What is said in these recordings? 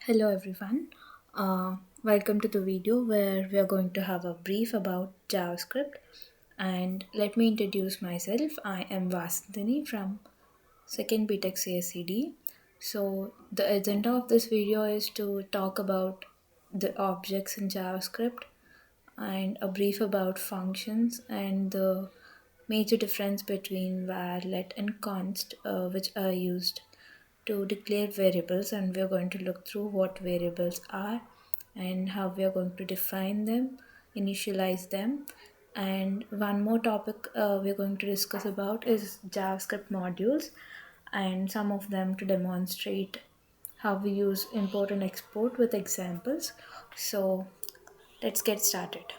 Hello everyone. Welcome to the video where we are going to have a brief about JavaScript. And let me introduce myself. I am Vasantini from second BTech CSCD. So the agenda of this video is to talk about the objects in JavaScript and a brief about functions and the major difference between var, let, and const, which are used to declare variables. And we're going to look through what variables are and how we are going to define them, initialize them. And one more topic we're going to discuss about is JavaScript modules and some of them to demonstrate how we use import and export with examples. So let's get started.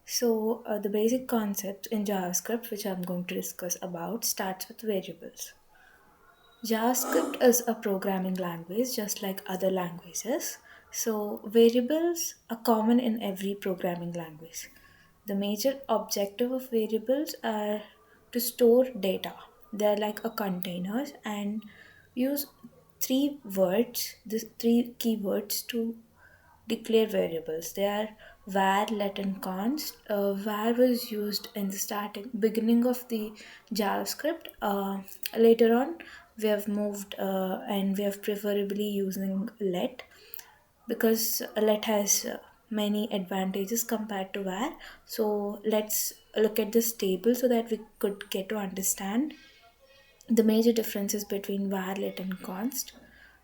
So the basic concept in JavaScript, which I'm going to discuss about, starts with variables. JavaScript is a programming language just like other languages. So, variables are common in every programming language. The major objective of variables are to store data. They're like a containers and use three words, these three keywords to declare variables. They are var, let, and const. Var was used in the starting beginning of the JavaScript. Later on, we have moved and we have preferably using let because let has many advantages compared to var. So let's look at this table so that we could get to understand the major differences between var, let, and const.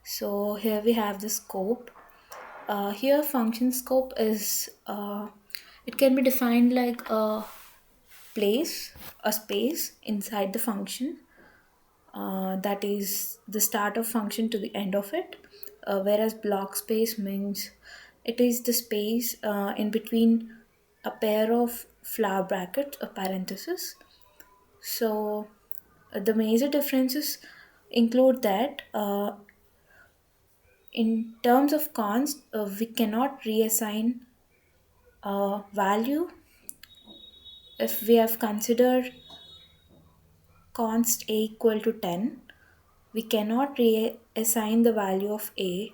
So here we have the scope. Here function scope is it can be defined like a space inside the function, that is the start of function to the end of it, whereas block space means it is the space in between a pair of flower brackets or parentheses. So the major differences include that in terms of const, we cannot reassign a value. If we have considered const a equal to 10, we cannot reassign the value of a,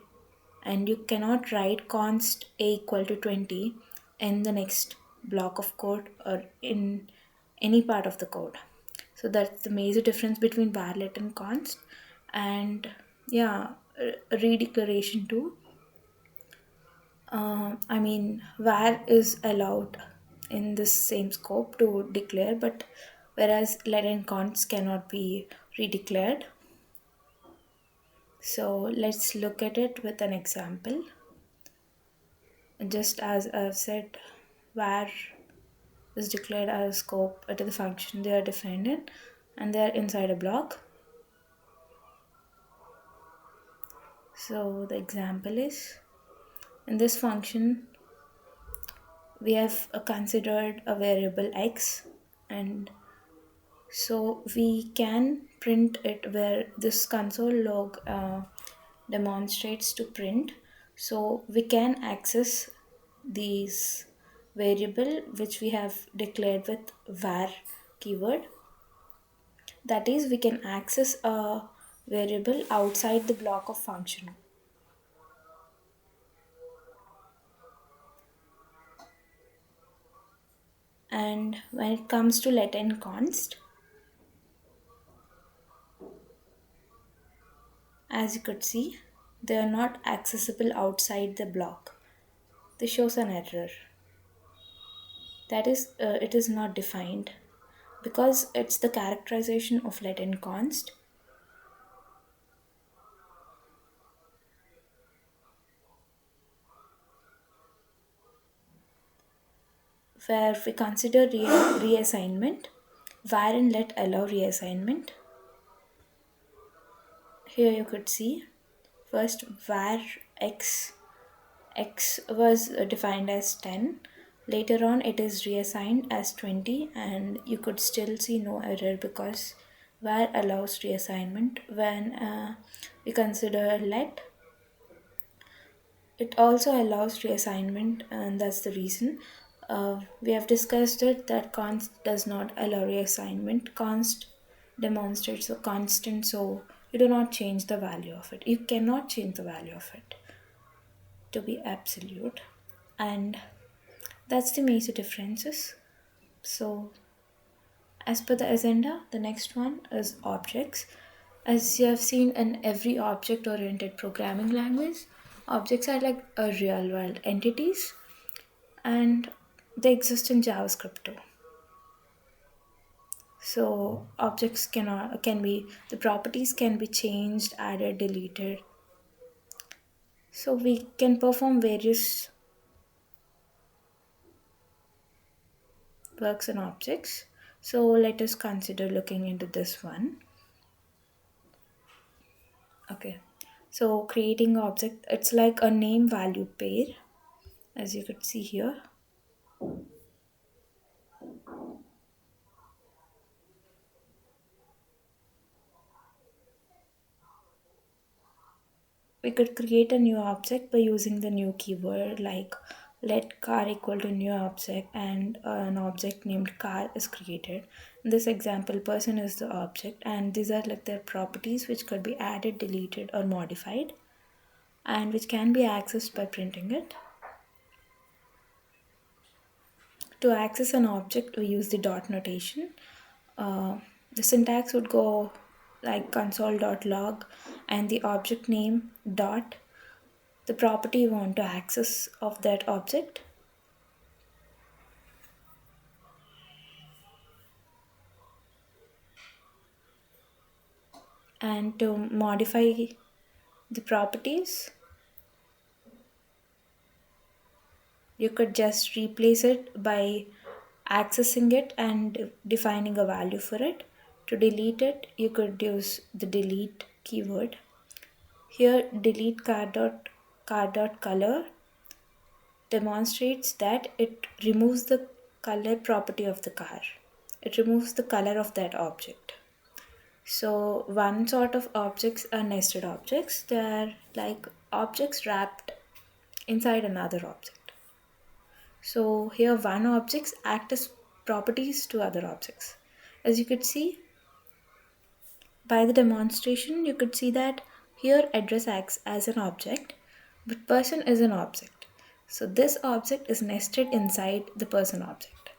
and you cannot write const a equal to 20 in the next block of code or in any part of the code. So that's the major difference between varlet and const. And yeah, redeclaration too. I mean, var is allowed in this same scope to declare, but whereas let and const cannot be redeclared. So let's look at it with an example. Just as I've said, var is declared as scope to the function they are defined in, and they are inside a block. So the example is in this function we have considered a variable x, and so we can print it where this console log demonstrates to print. So we can access these variable which we have declared with var keyword. That is, we can access a variable outside the block of function. And when it comes to let and const, as you could see, they are not accessible outside the block. This shows an error. That is, it is not defined because it's the characterization of let and const. Where we consider reassignment, var and let allow reassignment. Here you could see first var x was defined as 10. Later on it is reassigned as 20, and you could still see no error because var allows reassignment. When we consider let, it also allows reassignment, and that's the reason. We have discussed it that const does not allow reassignment. Const demonstrates a constant, so You do not change the value of it. You cannot change the value of it to be absolute. And that's the major differences. So as per the agenda, the next one is objects. As you have seen in every object oriented programming language, objects are like a real world entities, and they exist in JavaScript too. So objects can be, the properties can be changed, added, deleted. So we can perform various works on objects. So let us consider looking into this one. Okay. So creating object, it's like a name value pair, as you could see here. We could create a new object by using the new keyword like let car equal to new object, and an object named car is created. In this example, person is the object, and these are like their properties which could be added, deleted, or modified, and which can be accessed by printing it. To access an object, we use the dot notation. The syntax would go like console.log and the object name dot the property you want to access of that object. And to modify the properties, you could just replace it by accessing it and defining a value for it. To delete it, you could use the delete keyword. Here, delete car dot color demonstrates that it removes the color property of the car. It removes the color of that object. So, one sort of objects are nested objects. They are like objects wrapped inside another object. So, here one objects act as properties to other objects. As you could see by the demonstration, you could see that here address acts as an object, but person is an object. So, this object is nested inside the person object.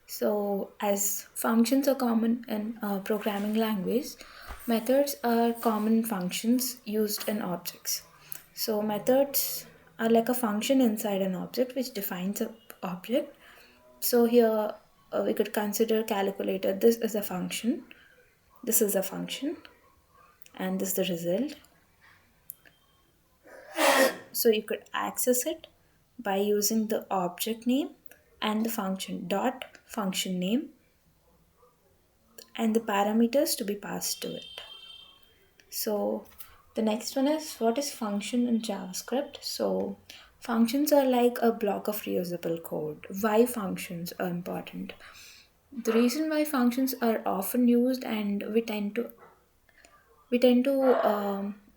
So, as functions are common in programming language, methods are common functions used in objects. So, methods are like a function inside an object which defines a object. So, here we could consider calculator. This is a function. This is a function, and this is the result. So, you could access it by using the object name and the function dot function name and the parameters to be passed to it. So the next one is what is function in JavaScript? So functions are like a block of reusable code. Why functions are important? The reason why functions are often used, and we tend to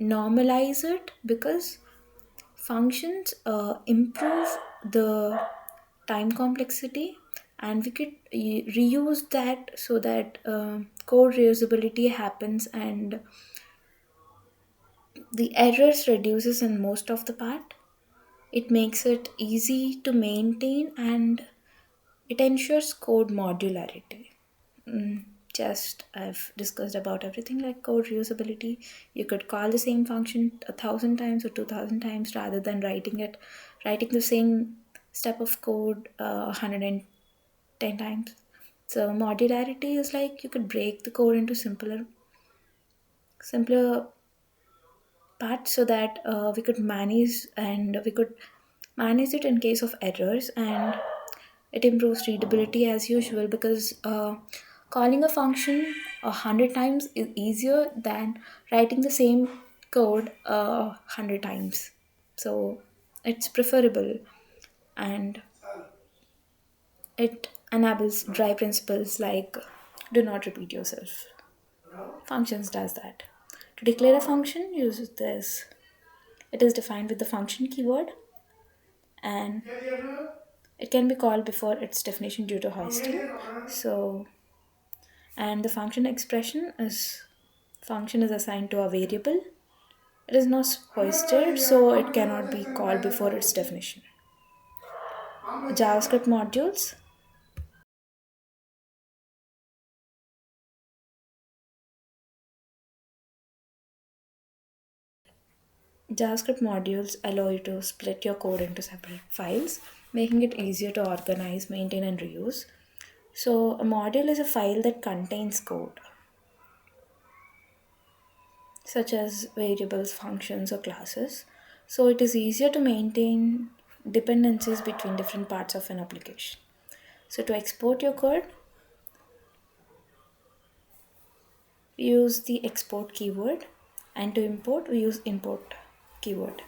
normalize it because functions improve the time complexity, and we could reuse that so that code reusability happens and the errors reduces in most of the part. It makes it easy to maintain and it ensures code modularity. Mm, just I've discussed about everything like code reusability. You could call the same function 1,000 times or 2,000 times rather than writing the same step of code 110 times. So modularity is like you could break the code into simpler parts so that we could manage it in case of errors, and it improves readability as usual because calling a function 100 times is easier than writing the same code 100 times. So it's preferable, and it enables dry principles like do not repeat yourself. Functions does that. To declare a function, use this. It is defined with the function keyword, and it can be called before its definition due to hoisting. So And the function is assigned to a variable. It is not hoisted, so it cannot be called before its definition. JavaScript modules. JavaScript modules allow you to split your code into separate files, making it easier to organize, maintain, and reuse. So, a module is a file that contains code, such as variables, functions, or classes. So, it is easier to maintain dependencies between different parts of an application. So, to export your code, we use the export keyword, and to import, we use import keyword.